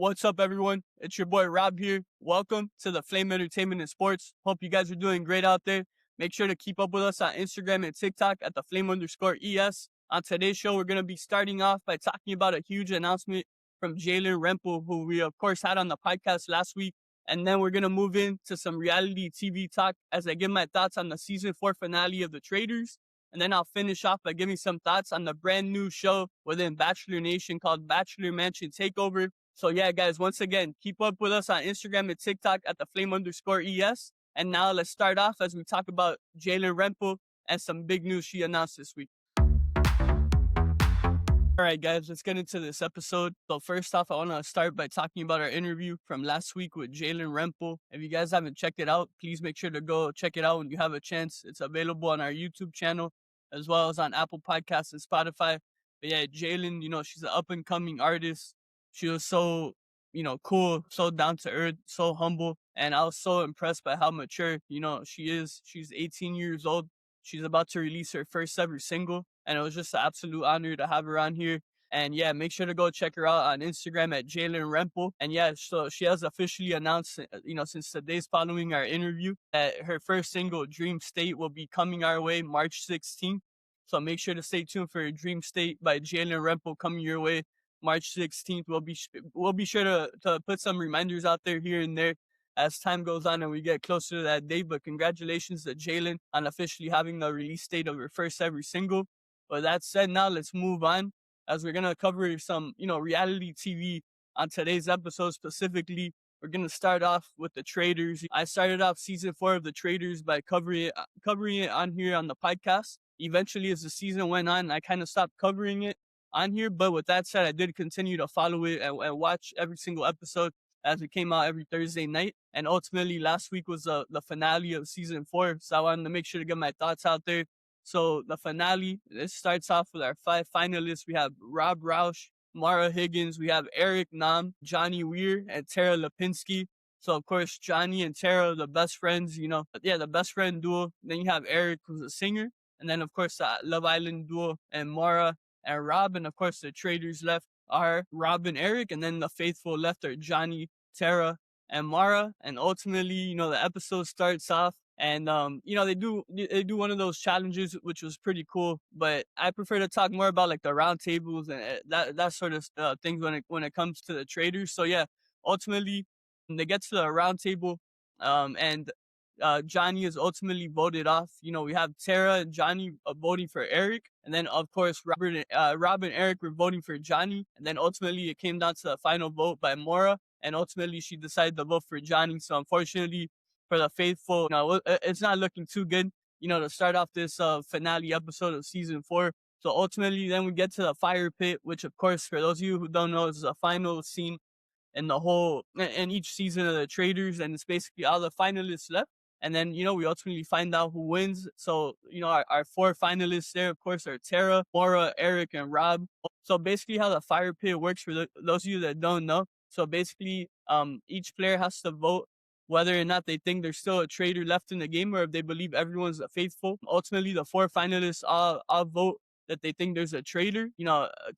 What's up, everyone? It's your boy Rob here. Welcome to the Flame Entertainment and Sports. Hope you guys are doing great out there. Make sure to keep up with us on Instagram and TikTok at the Flame_ES. On today's show, we're going to be starting off by talking about a huge announcement from Jaelyn Rempel, who we, of course, had on the podcast last week. And then we're going to move into some reality TV talk as I give my thoughts on the season 4 finale of the Traitors. And then I'll finish off by giving some thoughts on the brand new show within Bachelor Nation called Bachelor Mansion Takeover. So yeah, guys, once again, keep up with us on Instagram and TikTok at the Flame_ES. And now let's start off as we talk about Jaelyn Rempel and some big news she announced this week. All right, guys, let's get into this episode. So first off, I want to start by talking about our interview from last week with Jaelyn Rempel. If you guys haven't checked it out, please make sure to go check it out when you have a chance. It's available on our YouTube channel as well as on Apple Podcasts and Spotify. But yeah, Jaelyn, she's an up-and-coming artist. She was so, cool, so down to earth, so humble. And I was so impressed by how mature, she is. She's 18 years old. She's about to release her first ever single. And it was just an absolute honor to have her on here. And yeah, make sure to go check her out on Instagram at Jaelyn Rempel. And yeah, so she has officially announced, since the days following our interview, that her first single, Dreamstate, will be coming our way March 16th. So make sure to stay tuned for Dreamstate by Jaelyn Rempel coming your way March 16th. We'll be sure to put some reminders out there here and there as time goes on and we get closer to that date. But congratulations to Jaelyn on officially having the release date of her first ever single. But that said, now let's move on as we're going to cover some, reality TV on today's episode specifically. We're going to start off with the Traitors. I started off season 4 of the Traitors by covering it on here on the podcast. Eventually, as the season went on, I kind of stopped covering it on here. But with that said, I did continue to follow it and watch every single episode as it came out every Thursday night. And ultimately, last week was the finale of season 4. So I wanted to make sure to get my thoughts out there. So the finale, this starts off with our 5 finalists. We have Rob Roush, Maura Higgins. We have Eric Nam, Johnny Weir, and Tara Lipinski. So, of course, Johnny and Tara, the best friends, the best friend duo. Then you have Eric, who's a singer. And then, of course, the Love Island duo and Maura and Rob. And, of course, the Traitors left are Rob and Eric. And then the faithful left are Johnny, Tara, and Maura. And ultimately, the episode starts off. And, they do one of those challenges, which was pretty cool. But I prefer to talk more about like the round tables and that sort of things when it comes to the Traitors. So, yeah, ultimately, they get to the round table and Johnny is ultimately voted off. We have Tara and Johnny voting for Eric. And then, of course, Rob and Eric were voting for Johnny. And then ultimately, it came down to the final vote by Maura. And ultimately, she decided to vote for Johnny. So, unfortunately, for the faithful, it's not looking too good, to start off this finale episode of season 4. So ultimately, then we get to the fire pit, which, of course, for those of you who don't know, is the final scene in each season of the Traitors, and it's basically all the finalists left. And then, we ultimately find out who wins. So, our 4 finalists there, of course, are Tara, Maura, Eric, and Rob. So basically how the fire pit works for those of you that don't know. So basically, each player has to vote whether or not they think there's still a traitor left in the game or if they believe everyone's faithful. Ultimately, the 4 finalists all vote that they think there's a traitor.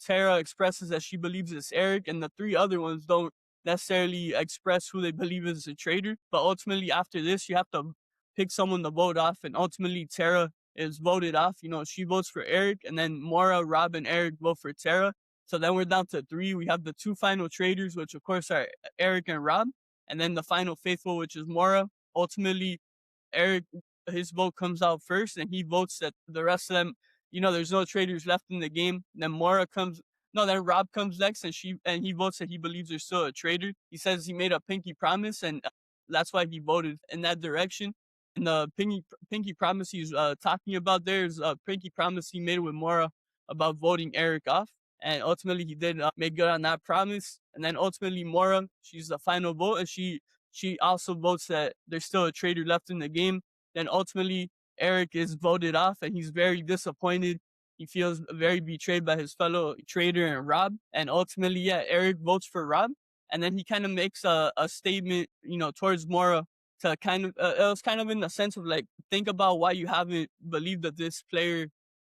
Tara expresses that she believes it's Eric, and the 3 other ones don't necessarily express who they believe is a traitor. But ultimately, after this, you have to pick someone to vote off, and ultimately, Tara is voted off. She votes for Eric, and then Maura, Rob, and Eric vote for Tara. So then we're down to 3. We have the 2 final traitors, which, of course, are Eric and Rob. And then the final faithful, which is Maura. Ultimately, Eric, his vote comes out first, and he votes that the rest of them, there's no traitors left in the game. Then then Rob comes next, and he votes that he believes there's still a traitor. He says he made a pinky promise, and that's why he voted in that direction. And the pinky promise he's talking about there is a pinky promise he made with Maura about voting Eric off. And ultimately, he did make good on that promise. And then ultimately, Maura, she's the final vote. And she also votes that there's still a traitor left in the game. Then ultimately, Eric is voted off and he's very disappointed. He feels very betrayed by his fellow traitor and Rob. And ultimately, yeah, Eric votes for Rob. And then he kind of makes a statement, towards Maura to kind of, it was kind of in the sense of like, think about why you haven't believed that this player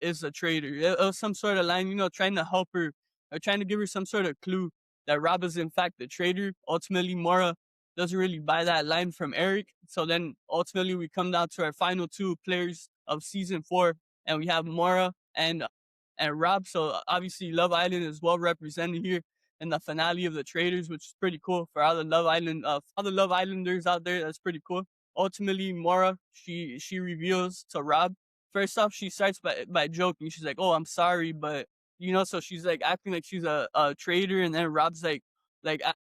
is a traitor. It was some sort of line, trying to help her or trying to give her some sort of clue that Rob is in fact the traitor. Ultimately, Maura doesn't really buy that line from Eric. So then ultimately we come down to our final two players of season 4, and we have Maura and Rob. So obviously Love Island is well represented here in the finale of the Traitors, which is pretty cool for all the Love Islanders out there. That's pretty cool. Ultimately, Maura, she reveals to Rob. First off, she starts by joking. She's like, "Oh, I'm sorry," but so she's like acting like she's a traitor, and then Rob's like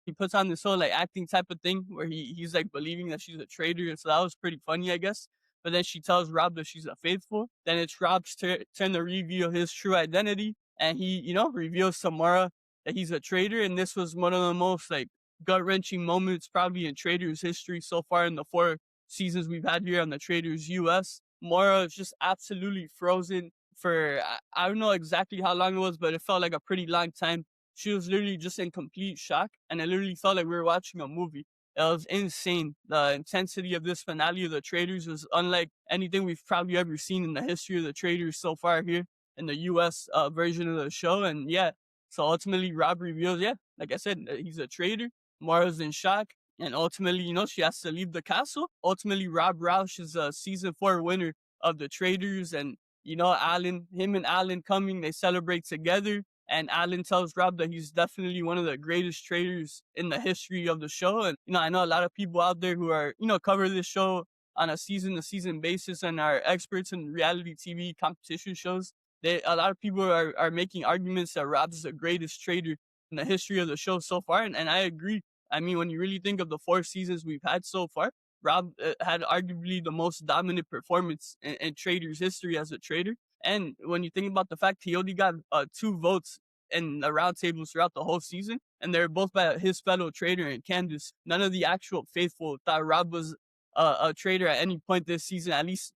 he puts on this whole like acting type of thing where he's like believing that she's a traitor. So that was pretty funny, I guess. But then she tells Rob that she's a faithful. Then it's Rob's turn to reveal his true identity, and he reveals to Maura that he's a traitor. And this was one of the most like gut wrenching moments probably in Traitors history so far in the 4 seasons we've had here on the Traitors US. Maura is just absolutely frozen for I don't know exactly how long it was, but it felt like a pretty long time. She was literally just in complete shock, and it literally felt like we were watching a movie. It was insane. The intensity of this finale of the Traitors was unlike anything we've probably ever seen in the history of the Traitors so far here in the US version of the show. And yeah, so ultimately Rob reveals, yeah, like I said, he's a traitor. Maura's in shock. And ultimately, she has to leave the castle. Ultimately, Rob Roush is a season 4 winner of the Traitors. And, him and Alan coming, they celebrate together. And Alan tells Rob that he's definitely one of the greatest traitors in the history of the show. And, I know a lot of people out there who are, cover this show on a season to season basis and are experts in reality TV competition shows. A lot of people are making arguments that Rob's the greatest traitor in the history of the show so far. And I agree. I mean, when you really think of the 4 seasons we've had so far, Rob had arguably the most dominant performance in Traitors history as a traitor. And when you think about the fact he only got 2 votes in the roundtables throughout the whole season, and they're both by his fellow traitor and Candace, none of the actual faithful thought Rob was a traitor at any point this season, at least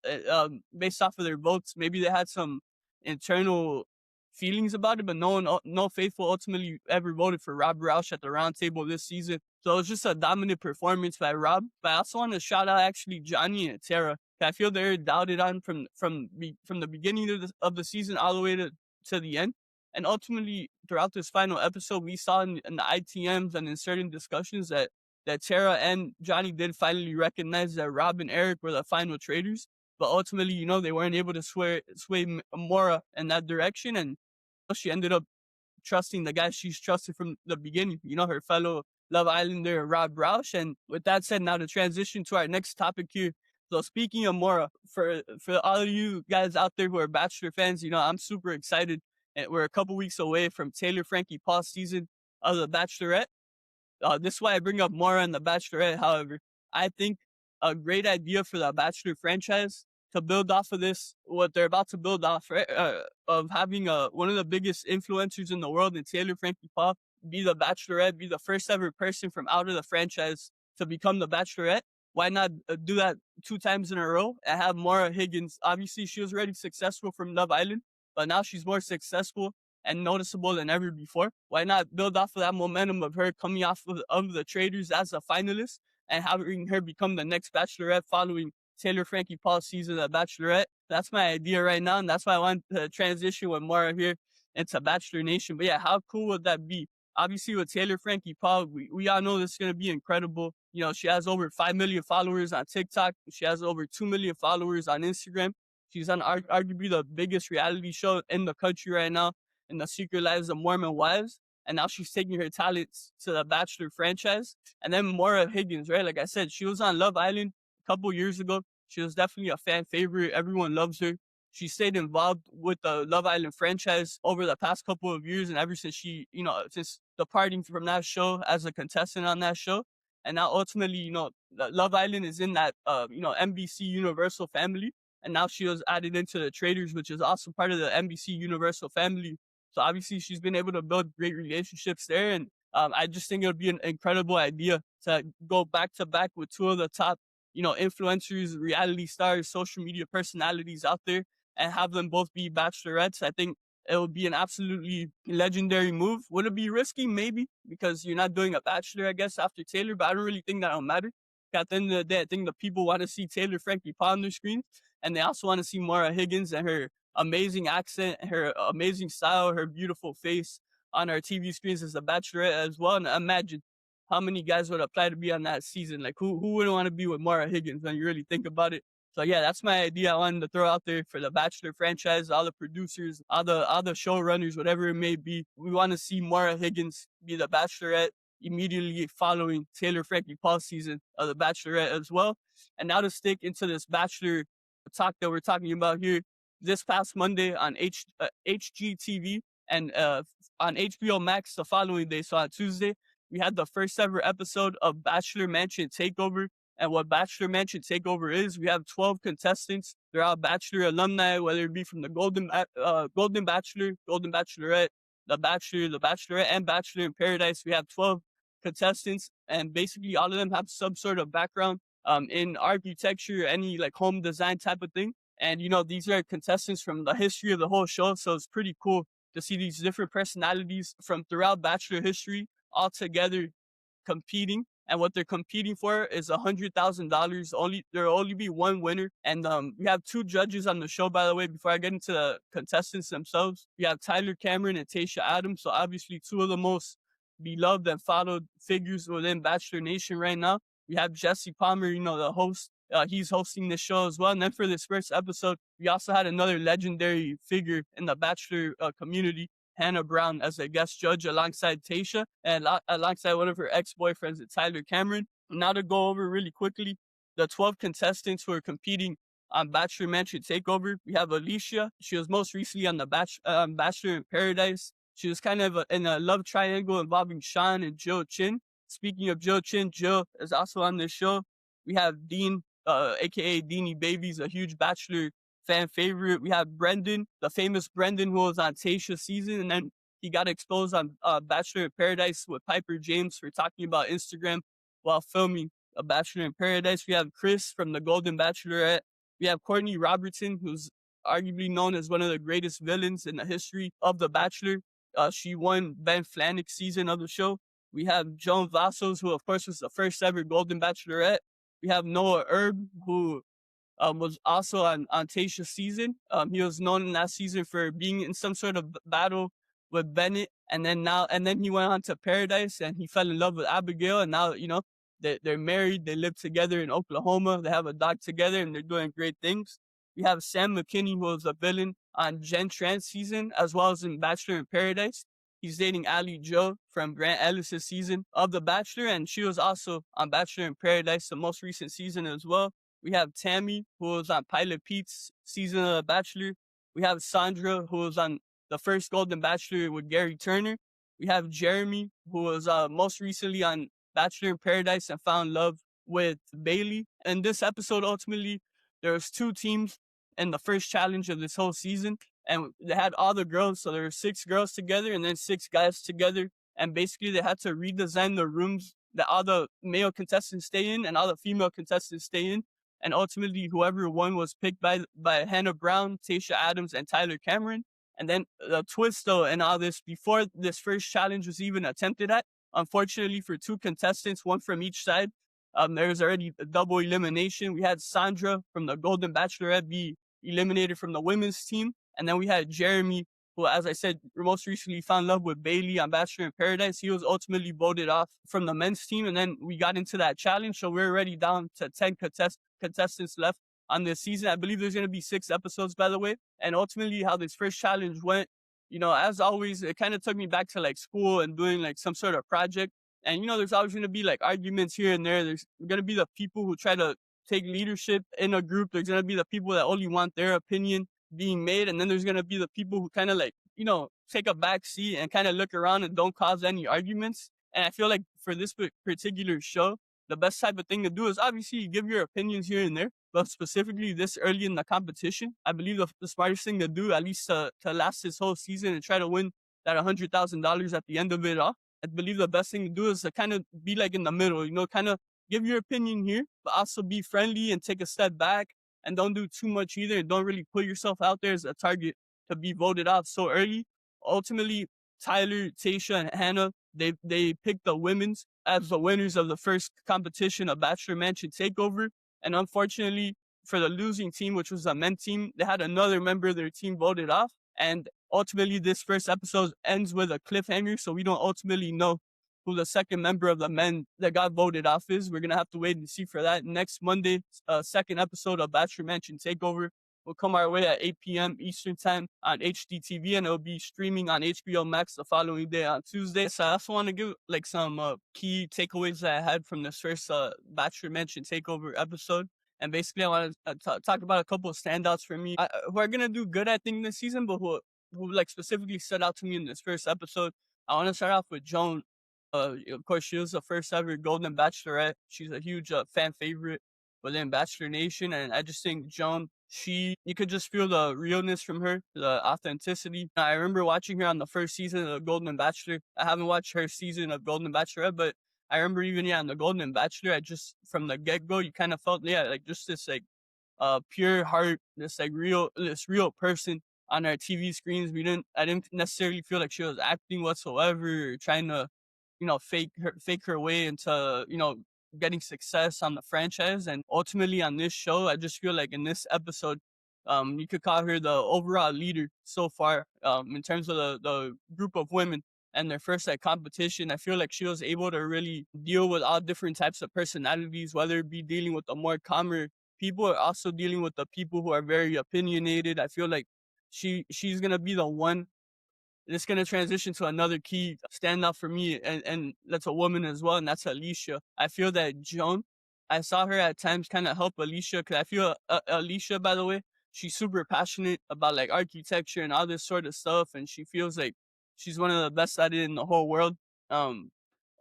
based off of their votes. Maybe they had some internal feelings about it, but no faithful ultimately ever voted for Rob Roush at the roundtable this season. So it was just a dominant performance by Rob. But I also want to shout out actually Johnny and Tara. I feel they're doubted on from the beginning of the season all the way to the end. And ultimately, throughout this final episode, we saw in the ITMs and in certain discussions that Tara and Johnny did finally recognize that Rob and Eric were the final traitors. But ultimately, they weren't able to sway Maura in that direction. And she ended up trusting the guy she's trusted from the beginning, her fellow Love Islander, Rob Roush. And with that said, now to transition to our next topic here. So speaking of Maura, for all of you guys out there who are Bachelor fans, I'm super excited. And we're a couple weeks away from Taylor Frankie Paul's season of The Bachelorette. This is why I bring up Maura and The Bachelorette. However, I think a great idea for the Bachelor franchise to build off of this, what they're about to build off, right, of having one of the biggest influencers in the world in Taylor Frankie Paul be the Bachelorette, be the first ever person from out of the franchise to become the Bachelorette. Why not do that 2 times in a row and have Maura Higgins? Obviously, she was already successful from Love Island, but now she's more successful and noticeable than ever before. Why not build off of that momentum of her coming off of the Traitors as a finalist and having her become the next Bachelorette following Taylor Frankie Paul's season of Bachelorette? That's my idea right now, and that's why I want to transition with Maura here into Bachelor Nation. But yeah, how cool would that be? Obviously, with Taylor Frankie Paul, we all know this is going to be incredible. She has over 5 million followers on TikTok. She has over 2 million followers on Instagram. She's on arguably the biggest reality show in the country right now, in The Secret Lives of Mormon Wives. And now she's taking her talents to the Bachelor franchise. And then Maura Higgins, right? Like I said, she was on Love Island a couple years ago. She was definitely a fan favorite. Everyone loves her. She stayed involved with the Love Island franchise over the past couple of years. And ever since since departing from that show as a contestant on that show. And now ultimately, Love Island is in that, NBC Universal family. And now she was added into the Traitors, which is also part of the NBC Universal family. So obviously she's been able to build great relationships there. And I just think it would be an incredible idea to go back to back with 2 of the top, influencers, reality stars, social media personalities out there and have them both be Bachelorettes. I think it would be an absolutely legendary move. Would it be risky? Maybe, because you're not doing a Bachelor, I guess, after Taylor, but I don't really think that'll matter. At the end of the day, I think the people want to see Taylor Frankie Paul on their screen, and they also want to see Maura Higgins and her amazing accent, her amazing style, her beautiful face. on our TV screens as the Bachelorette as well. And imagine how many guys would apply to be on that season. Like who wouldn't want to be with Maura Higgins when you really think about it? So yeah, that's my idea I wanted to throw out there for the Bachelor franchise, all the producers, all the showrunners, whatever it may be. We want to see Maura Higgins be the Bachelorette immediately following Taylor Frankie Paul season of the Bachelorette as well. And now to stick into this Bachelor talk that we're talking about here, this past Monday on HGTV and on HBO Max the following day, so on Tuesday, we had the first ever episode of Bachelor Mansion Takeover. And what Bachelor Mansion Takeover is, we have 12 contestants. They're all Bachelor alumni, whether it be from the Golden Bachelor, Golden Bachelorette, the Bachelor, the Bachelorette, and Bachelor in Paradise. We have 12 contestants, and basically all of them have some sort of background in architecture, any like home design type of thing. And these are contestants from the history of the whole show, so it's pretty cool to see these different personalities from throughout Bachelor history all together competing. And what they're competing for is $100,000. There'll only be one winner. And we have two judges on the show, by the way. Before I get into the contestants themselves, we have Tyler Cameron and Tayshia Adams. So obviously two of the most beloved and followed figures within Bachelor Nation right now. We have Jesse Palmer, the host. He's hosting this show as well. And then for this first episode, we also had another legendary figure in the Bachelor community, Hannah Brown, as a guest judge alongside Tayshia and alongside one of her ex-boyfriends, Tyler Cameron. Now to go over really quickly the 12 contestants who are competing on Bachelor Mansion Takeover. We have Alicia. She was most recently on the Bachelor in Paradise. She was kind of in a love triangle involving Sean and Jill Chin. Speaking of Jill Chin, Jill is also on this show. We have Dean, aka Deanie Babies, a huge Bachelor fan favorite. We have Brendan, the famous Brendan, who was on Tayshia's season, and then he got exposed on Bachelor in Paradise with Piper James for talking about Instagram while filming a Bachelor in Paradise. We have Chris from the Golden Bachelorette. We have Courtney Robertson, who's arguably known as one of the greatest villains in the history of The Bachelor. She won Ben Flajnik's season of the show. We have Joan Vassos, who of course was the first ever Golden Bachelorette. We have Noah Erb, who was also on Tayshia's season. He was known in that season for being in some sort of battle with Bennett, and then he went on to Paradise and he fell in love with Abigail, and now they're married. They live together in Oklahoma. They have a dog together, and they're doing great things. We have Sam McKinney, who was a villain on Jen Tran's season, as well as in Bachelor in Paradise. He's dating Ali Jo from Grant Ellis' season of The Bachelor, and she was also on Bachelor in Paradise, the most recent season as well. We have Tammy, who was on Pilot Pete's season of The Bachelor. We have Sandra, who was on the first Golden Bachelor with Gary Turner. We have Jeremy, who was most recently on Bachelor in Paradise and found love with Bailey. And this episode, ultimately, there was two teams in the first challenge of this whole season. And they had all the girls, so there were 6 girls together and then 6 guys together. And basically they had to redesign the rooms that all the male contestants stay in and all the female contestants stay in. And ultimately, whoever won was picked by Hannah Brown, Tayshia Adams, and Tyler Cameron. And then the twist, though, and all this, before this first challenge was even attempted at, unfortunately for 2 contestants, one from each side, there was already a double elimination. We had Sandra from the Golden Bachelorette be eliminated from the women's team. And then we had Jeremy, who, as I said, most recently found love with Bailey on Bachelor in Paradise. He was ultimately voted off from the men's team. And then we got into that challenge. So we're already down to 10 contestants left on this season. I believe there's going to be 6 episodes, by the way. And ultimately how this first challenge went, as always, it kind of took me back to like school and doing like some sort of project. And, there's always going to be like arguments here and there. There's going to be the people who try to take leadership in a group. There's going to be the people that only want their opinion being made. And then there's going to be the people who kind of like, take a back seat and kind of look around and don't cause any arguments. And I feel like for this particular show, the best type of thing to do is obviously give your opinions here and there, but specifically this early in the competition, I believe the smartest thing to do, at least to last this whole season and try to win that $100,000 at the end of it all, I believe the best thing to do is to kind of be like in the middle, kind of give your opinion here, but also be friendly and take a step back and don't do too much either. And don't really put yourself out there as a target to be voted out so early. Ultimately, Tyler, Tayshia, and Hannah, they picked the women's as the winners of the first competition of Bachelor Mansion Takeover. And unfortunately for the losing team, which was the men team, they had another member of their team voted off. And ultimately, this first episode ends with a cliffhanger, so we don't ultimately know who the second member of the men that got voted off is. We're gonna have to wait and see for that. Next Monday, second episode of Bachelor Mansion Takeover will come our way at 8 p.m. Eastern Time on HDTV, and it'll be streaming on HBO Max the following day on Tuesday. So I also want to give like some key takeaways that I had from this first Bachelor Mansion Takeover episode. And basically, I want to talk about a couple of standouts for me who are gonna do good, I think, this season, but who like specifically stood out to me in this first episode. I want to start off with Joan. Of course, she was the first ever Golden Bachelorette. She's a huge fan favorite within Bachelor Nation, and I just think Joan, you could just feel the realness from her, the authenticity. I remember watching her on the first season of Golden Bachelor. I haven't watched her season of Golden Bachelorette, but I remember even on the Golden Bachelor, I just from the get go, you kind of felt like just this like pure heart, this real person on our TV screens. I didn't necessarily feel like she was acting whatsoever or trying to, fake her way into, getting success on the franchise. And ultimately on this show, I just feel like in this episode, you could call her the overall leader so far, in terms of the group of women and their first like competition. I feel like she was able to really deal with all different types of personalities, whether it be dealing with the more calmer people or also dealing with the people who are very opinionated. I feel like she's gonna be the one. It's gonna transition to another key standout for me, and that's a woman as well, and that's Alicia. I feel that Joan, I saw her at times kind of help Alicia, because I feel Alicia, by the way, she's super passionate about like architecture and all this sort of stuff, and she feels like she's one of the best at it in the whole world. Um,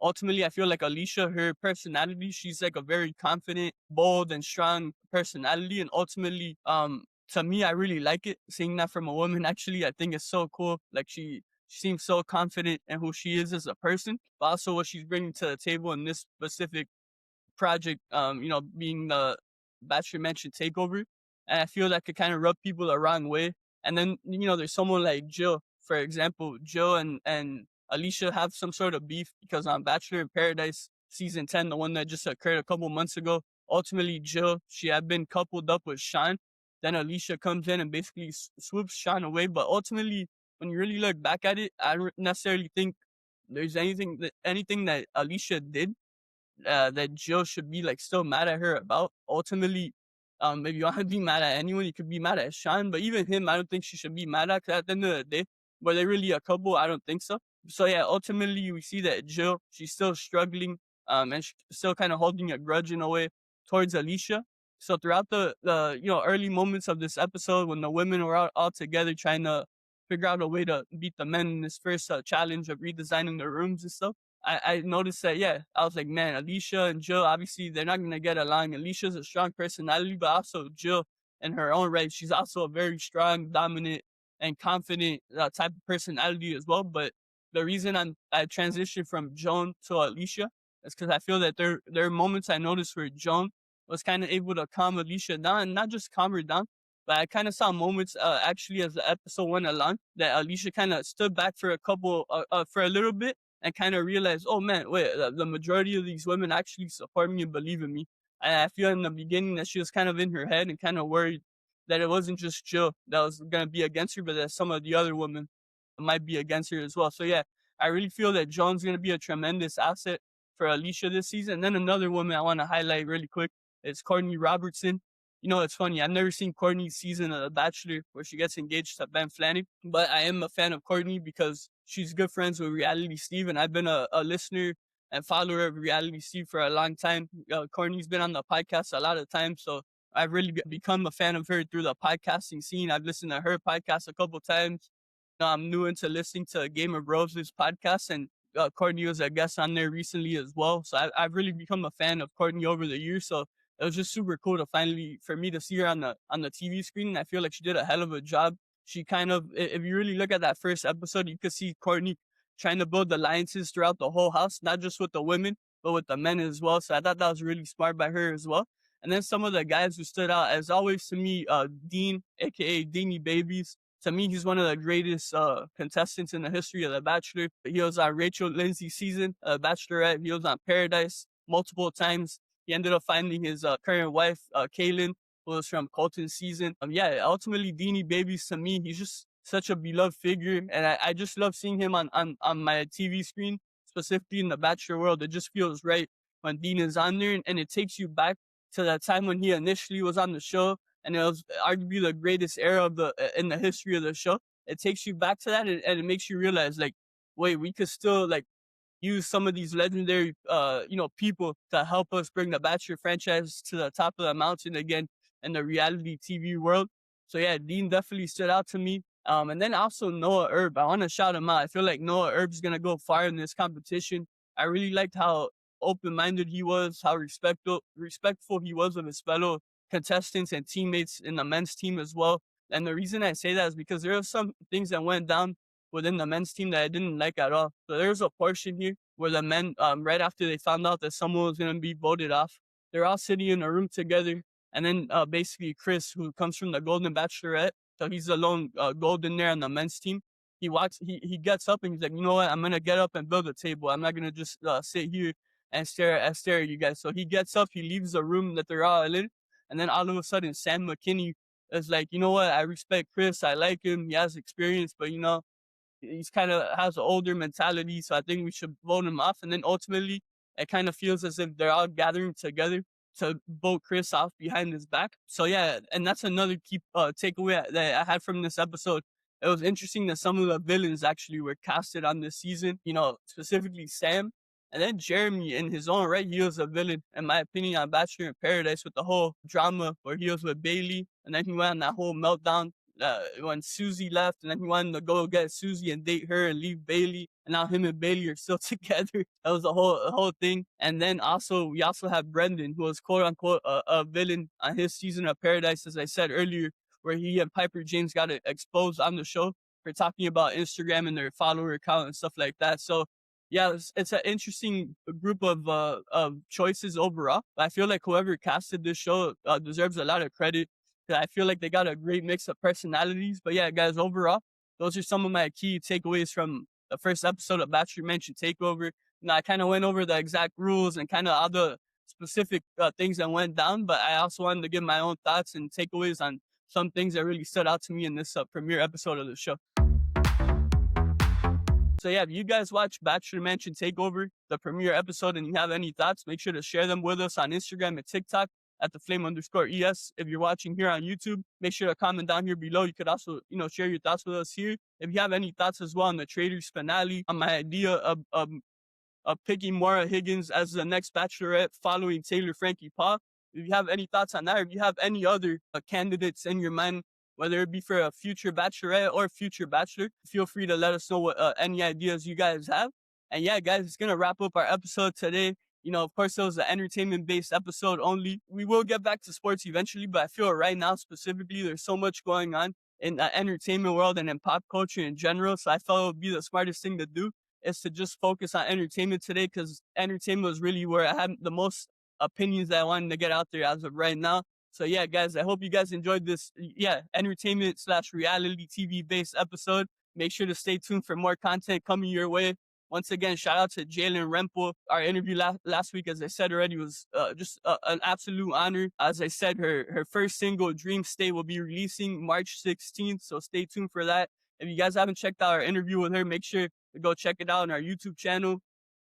Ultimately, I feel like Alicia, her personality, she's like a very confident, bold, and strong personality, and ultimately, to me, I really like it. Seeing that from a woman, actually, I think it's so cool. Like she seems so confident in who she is as a person, but also what she's bringing to the table in this specific project, being the Bachelor Mansion Takeover. And I feel that could kind of rub people the wrong way. And then, there's someone like Jill, for example. Jill and Alicia have some sort of beef because on Bachelor in Paradise season 10, the one that just occurred a couple months ago, ultimately Jill, she had been coupled up with Sean. Then Alicia comes in and basically swoops Sean away. But ultimately, when you really look back at it, I don't necessarily think there's anything that Alicia did that Jill should be like still mad at her about. Ultimately, if you want to be mad at anyone, you could be mad at Sean, but even him, I don't think she should be mad at, 'cause at the end of the day, were they really a couple? I don't think so. So yeah, ultimately we see that Jill, she's still struggling, and she's still kind of holding a grudge in a way towards Alicia. So throughout the early moments of this episode, when the women were all together trying to figure out a way to beat the men in this first challenge of redesigning the rooms and stuff, I noticed that, yeah, I was like, man, Alicia and Jill, obviously they're not going to get along. Alicia's a strong personality, but also Jill in her own right, she's also a very strong, dominant, and confident type of personality as well. But the reason I transitioned from Joan to Alicia is because I feel that there are moments I noticed where Joan was kind of able to calm Alicia down, and not just calm her down, but I kind of saw moments actually as the episode went along that Alicia kind of stood back for for a little bit and kind of realized, oh man, wait, the majority of these women actually support me and believe in me. And I feel in the beginning that she was kind of in her head and kind of worried that it wasn't just Jill that was going to be against her, but that some of the other women might be against her as well. So yeah, I really feel that Joan's going to be a tremendous asset for Alicia this season. And then another woman I want to highlight really quick is Courtney Robertson. It's funny. I've never seen Courtney's season of The Bachelor where she gets engaged to Ben Flajnik, but I am a fan of Courtney because she's good friends with Reality Steve, and I've been a listener and follower of Reality Steve for a long time. Courtney's been on the podcast a lot of times, so I've really become a fan of her through the podcasting scene. I've listened to her podcast a couple times. I'm new into listening to Game of Roses podcast, and Courtney was a guest on there recently as well. So I've really become a fan of Courtney over the years. So it was just super cool for me to see her on the TV screen. I feel like she did a hell of a job. She kind of, if you really look at that first episode, you could see Courtney trying to build alliances throughout the whole house, not just with the women, but with the men as well. So I thought that was really smart by her as well. And then some of the guys who stood out, as always to me, Dean, aka Deanie Babies. To me, he's one of the greatest contestants in the history of The Bachelor. He was on Rachel Lindsay's season, Bachelorette. He was on Paradise multiple times. He ended up finding his current wife, Kaylin, who was from Colton's season. Yeah, ultimately, Deanie Babies, to me, he's just such a beloved figure, and I just love seeing him on my TV screen, specifically in the Bachelor world. It just feels right when Dean is on there, and it takes you back to that time when he initially was on the show, and it was arguably the greatest era of the in the history of the show. It takes you back to that, and it makes you realize, like, wait, we could still like use some of these legendary, people to help us bring the Bachelor franchise to the top of the mountain again in the reality TV world. So yeah, Dean definitely stood out to me. And then also Noah Erb. I want to shout him out. I feel like Noah Erb's gonna go far in this competition. I really liked how open-minded he was, how respectful he was of his fellow contestants and teammates in the men's team as well. And the reason I say that is because there are some things that went down within the men's team that I didn't like at all. So there's a portion here where the men, right after they found out that someone was going to be voted off, they're all sitting in a room together. And then basically Chris, who comes from the Golden Bachelorette, so he's the lone golden there on the men's team. He gets up and he's like, you know what? I'm going to get up and build a table. I'm not going to just sit here and stare at you guys. So he gets up, he leaves the room that they're all in. And then all of a sudden, Sam McKinney is like, you know what? I respect Chris. I like him. He has experience, but he's kind of has an older mentality, so I think we should vote him off. And then ultimately, it kind of feels as if they're all gathering together to vote Chris off behind his back. So yeah, and that's another key takeaway that I had from this episode. It was interesting that some of the villains actually were casted on this season, specifically Sam. And then Jeremy, in his own right, he was a villain, in my opinion, on Bachelor in Paradise with the whole drama where he was with Bailey. And then he went on that whole meltdown when Susie left, and then he wanted to go get Susie and date her and leave Bailey, and now him and Bailey are still together. That was a whole thing. And then we also have Brendan, who was quote unquote a villain on his season of Paradise, as I said earlier, where he and Piper James got exposed on the show for talking about Instagram and their follower account and stuff like that. So yeah, it's an interesting group of choices overall. But I feel like whoever casted this show deserves a lot of credit. I feel like they got a great mix of personalities. But yeah, guys, overall, those are some of my key takeaways from the first episode of Bachelor Mansion Takeover. I kind of went over the exact rules and kind of all the specific things that went down, but I also wanted to give my own thoughts and takeaways on some things that really stood out to me in this premiere episode of the show. So yeah, if you guys watch Bachelor Mansion Takeover, the premiere episode, and you have any thoughts, make sure to share them with us on Instagram and TikTok at @theflame_ES. If you're watching here on YouTube, make sure to comment down here below. You could also, share your thoughts with us here. If you have any thoughts as well on the Traitors finale, on my idea of picking Maura Higgins as the next Bachelorette following Taylor Frankie Paul, if you have any thoughts on that, or if you have any other candidates in your mind, whether it be for a future Bachelorette or future Bachelor, feel free to let us know what any ideas you guys have. And yeah, guys, it's going to wrap up our episode today. Of course, it was an entertainment-based episode only. We will get back to sports eventually, but I feel right now specifically, there's so much going on in the entertainment world and in pop culture in general. So I felt it would be the smartest thing to do is to just focus on entertainment today, because entertainment was really where I had the most opinions that I wanted to get out there as of right now. So yeah, guys, I hope you guys enjoyed this, entertainment/reality TV-based episode. Make sure to stay tuned for more content coming your way. Once again, shout out to Jaelyn Rempel. Our interview last week, as I said already, was just an absolute honor. As I said, her first single, Dreamstate, will be releasing March 16th, so stay tuned for that. If you guys haven't checked out our interview with her, make sure to go check it out on our YouTube channel,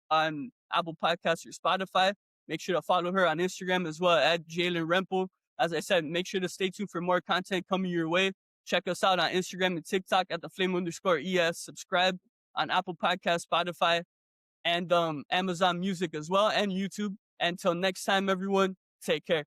on Apple Podcasts or Spotify. Make sure to follow her on Instagram as well, at Jaelyn Rempel. As I said, make sure to stay tuned for more content coming your way. Check us out on Instagram and TikTok at @theflame_ES. Subscribe on Apple Podcasts, Spotify, and Amazon Music as well, and YouTube. Until next time, everyone, take care.